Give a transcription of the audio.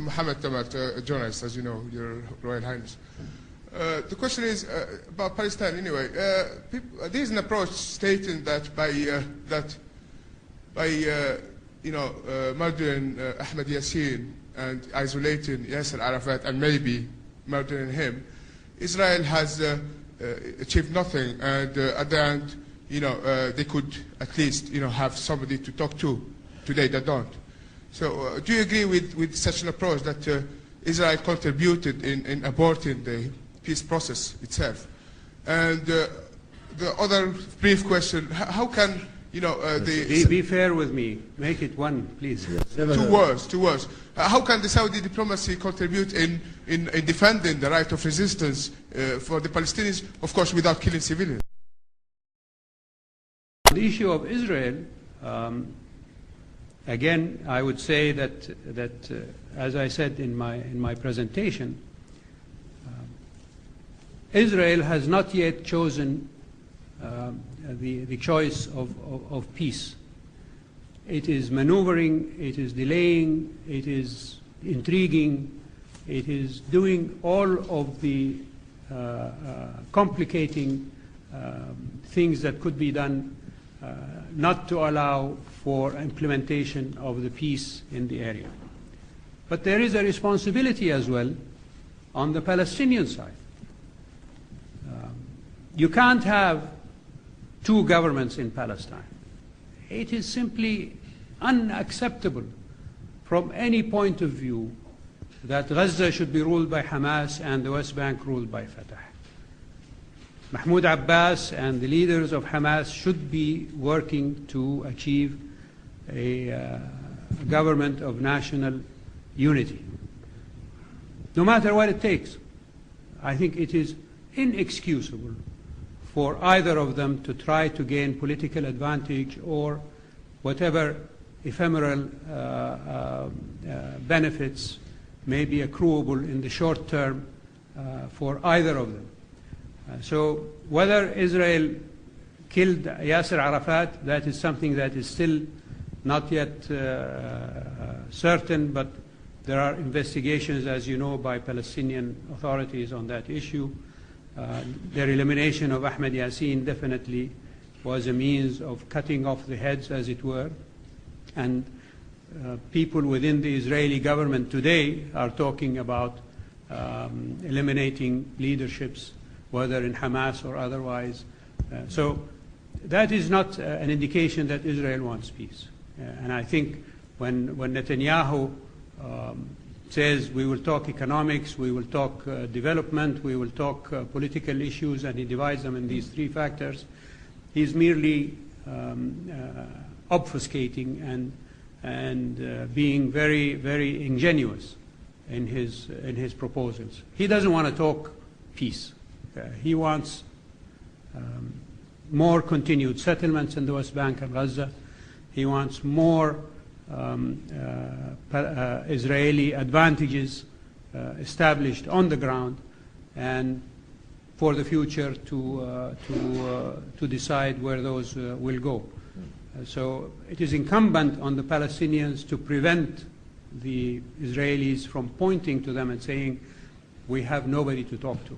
Mohammed Tamat, a journalist, as you know, Your Royal Highness. The question is about Palestine anyway. There is an approach stating that by murdering Ahmed Yassin and isolating Yasser Arafat and maybe murdering him, Israel has achieved nothing, and at the end, they could at least, have somebody to talk to. Today they don't. So do you agree with such an approach that Israel contributed in aborting the peace process itself? And the other brief question, how can, Be fair with me. Make it one, please. Two words. How can the Saudi diplomacy contribute in defending the right of resistance for the Palestinians, of course, without killing civilians? The issue of Israel, again, I would say that as I said in my presentation, Israel has not yet chosen the choice of peace. It is maneuvering, it is delaying, it is intriguing, it is doing all of the complicating things that could be done not to allow for implementation of the peace in the area. But there is a responsibility as well on the Palestinian side. You can't have two governments in Palestine. It is simply unacceptable from any point of view that Gaza should be ruled by Hamas and the West Bank ruled by Fatah. Mahmoud Abbas and the leaders of Hamas should be working to achieve a government of national unity, no matter what it takes. I think it is inexcusable for either of them to try to gain political advantage or whatever ephemeral benefits may be accruable in the short term for either of them. So whether Israel killed Yasser Arafat, that is something that is still not yet certain, but there are investigations, as you know, by Palestinian authorities on that issue. Their elimination of Ahmed Yassin definitely was a means of cutting off the heads, as it were. And people within the Israeli government today are talking about eliminating leaderships, whether in Hamas or otherwise. So that is not an indication that Israel wants peace. And I think when Netanyahu says we will talk economics, we will talk development, we will talk political issues, and he divides them in these three factors, he's merely obfuscating and being very, very ingenuous in his proposals. He doesn't want to talk peace. He wants more continued settlements in the West Bank and Gaza. He wants more Israeli advantages established on the ground, and for the future to decide where those will go. So it is incumbent on the Palestinians to prevent the Israelis from pointing to them and saying, we have nobody to talk to.